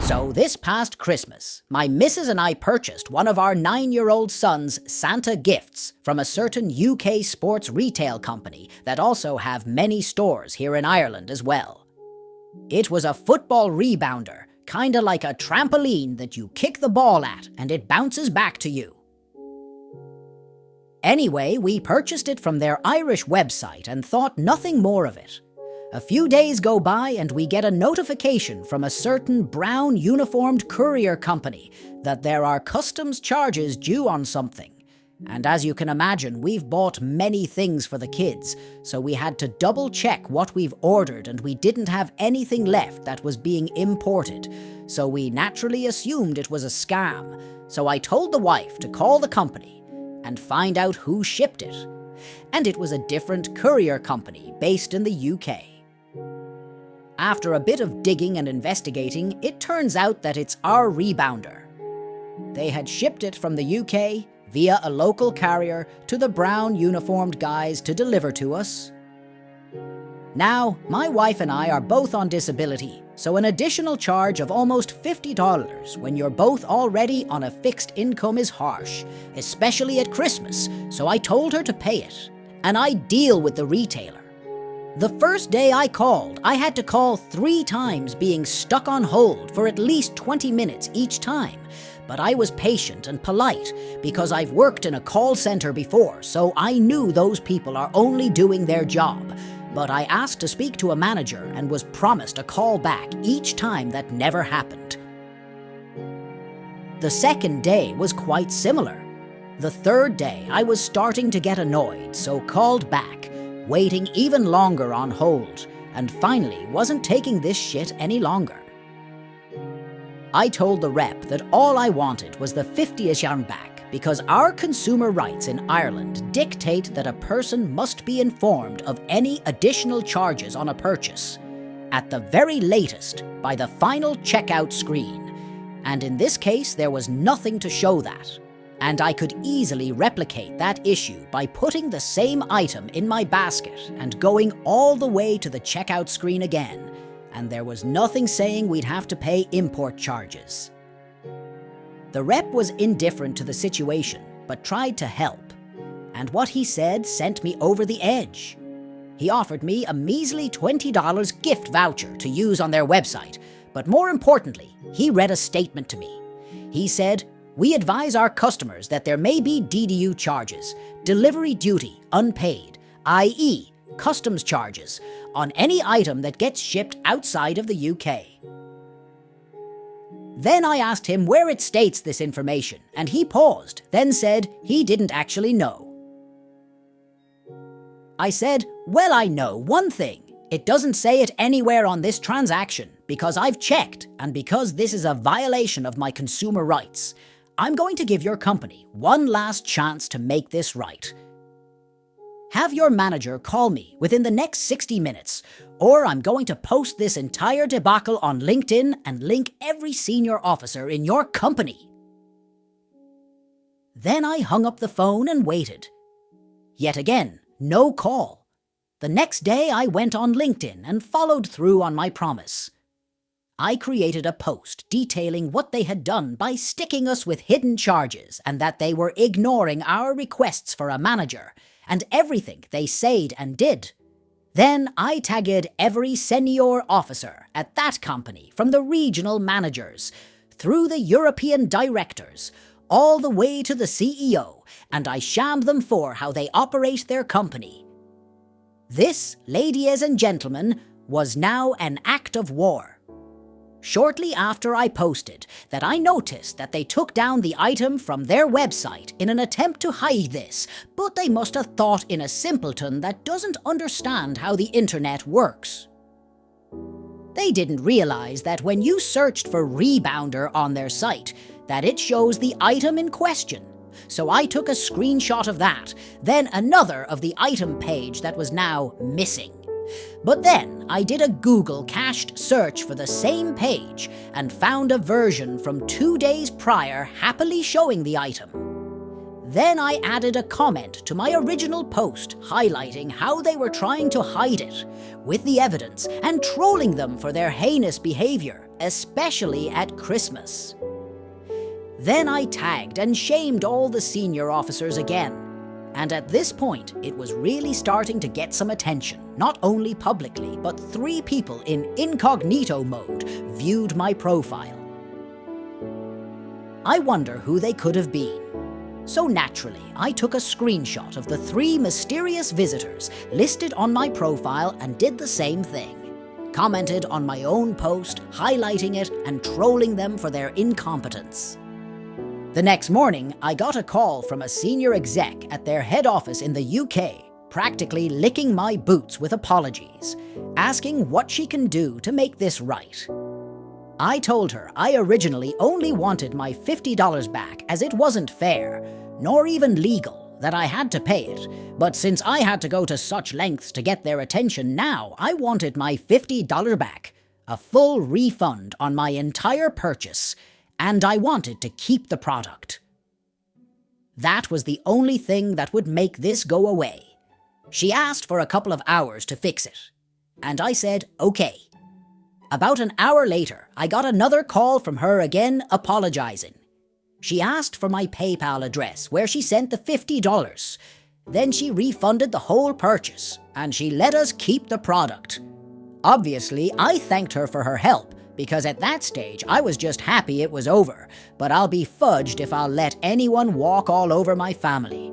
So this past Christmas, my missus and I purchased one of our 9-year-old son's Santa gifts from a certain UK sports retail company that also have many stores here in Ireland as well. It was a football rebounder, kinda like a trampoline that you kick the ball at and it bounces back to you. Anyway, we purchased it from their Irish website and thought nothing more of it. A few days go by and we get a notification from a certain brown uniformed courier company that there are customs charges due on something. And as you can imagine, we've bought many things for the kids, so we had to double check what we've ordered and we didn't have anything left that was being imported. So we naturally assumed it was a scam. So I told the wife to call the company and find out who shipped it. And it was a different courier company based in the UK. After a bit of digging and investigating, it turns out that it's our rebounder. They had shipped it from the UK via a local carrier to the brown uniformed guys to deliver to us. Now, my wife and I are both on disability, so an additional charge of almost $50 when you're both already on a fixed income is harsh, especially at Christmas, so I told her to pay it, and I deal with the retailer. The first day I called, I had to call 3 times, being stuck on hold for at least 20 minutes each time. But I was patient and polite because I've worked in a call center before, so I knew those people are only doing their job. But I asked to speak to a manager and was promised a call back each time. That never happened. The second day was quite similar. The third day, I was starting to get annoyed, so called back, waiting even longer on hold, and finally wasn't taking this shit any longer. I told the rep that all I wanted was the 50ish yarn back because our consumer rights in Ireland dictate that a person must be informed of any additional charges on a purchase, at the very latest by the final checkout screen. And in this case, there was nothing to show that. And I could easily replicate that issue by putting the same item in my basket and going all the way to the checkout screen again, and there was nothing saying we'd have to pay import charges. The rep was indifferent to the situation, but tried to help, and what he said sent me over the edge. He offered me a measly $20 gift voucher to use on their website, but more importantly, he read a statement to me. He said, "We advise our customers that there may be DDU charges, delivery duty unpaid, i.e. customs charges, on any item that gets shipped outside of the UK." Then I asked him where it states this information, and he paused, then said he didn't actually know. I said, "Well, I know one thing. It doesn't say it anywhere on this transaction, because I've checked, and because this is a violation of my consumer rights. I'm going to give your company one last chance to make this right. Have your manager call me within the next 60 minutes, or I'm going to post this entire debacle on LinkedIn and link every senior officer in your company." Then I hung up the phone and waited. Yet again, no call. The next day I went on LinkedIn and followed through on my promise. I created a post detailing what they had done by sticking us with hidden charges and that they were ignoring our requests for a manager and everything they said and did. Then I tagged every senior officer at that company, from the regional managers, through the European directors, all the way to the CEO, and I shammed them for how they operate their company. This, ladies and gentlemen, was now an act of war. Shortly after I posted that, I noticed that they took down the item from their website in an attempt to hide this, but they must have thought in a simpleton that doesn't understand how the internet works. They didn't realize that when you searched for rebounder on their site, that it shows the item in question. So I took a screenshot of that, then another of the item page that was now missing. But then I did a Google cached search for the same page and found a version from 2 days prior happily showing the item. Then I added a comment to my original post highlighting how they were trying to hide it, with the evidence, and trolling them for their heinous behavior. especially at Christmas. Then I tagged and shamed all the senior officers again. And at this point, it was really starting to get some attention. Not only publicly, but 3 people in incognito mode viewed my profile. I wonder who they could have been. So naturally, I took a screenshot of the 3 mysterious visitors listed on my profile and did the same thing. Commented on my own post, highlighting it and trolling them for their incompetence. The next morning, I got a call from a senior exec at their head office in the UK, practically licking my boots with apologies, asking what she can do to make this right. I told her I originally only wanted my $50 back as it wasn't fair, nor even legal, that I had to pay it, but since I had to go to such lengths to get their attention now, I wanted my $50 back, a full refund on my entire purchase, and I wanted to keep the product. That was the only thing that would make this go away. She asked for a couple of hours to fix it, and I said, okay. About an hour later, I got another call from her again apologizing. She asked for my PayPal address where she sent the $50. Then she refunded the whole purchase, and she let us keep the product. Obviously, I thanked her for her help, because at that stage I was just happy it was over, but I'll be fudged if I'll let anyone walk all over my family.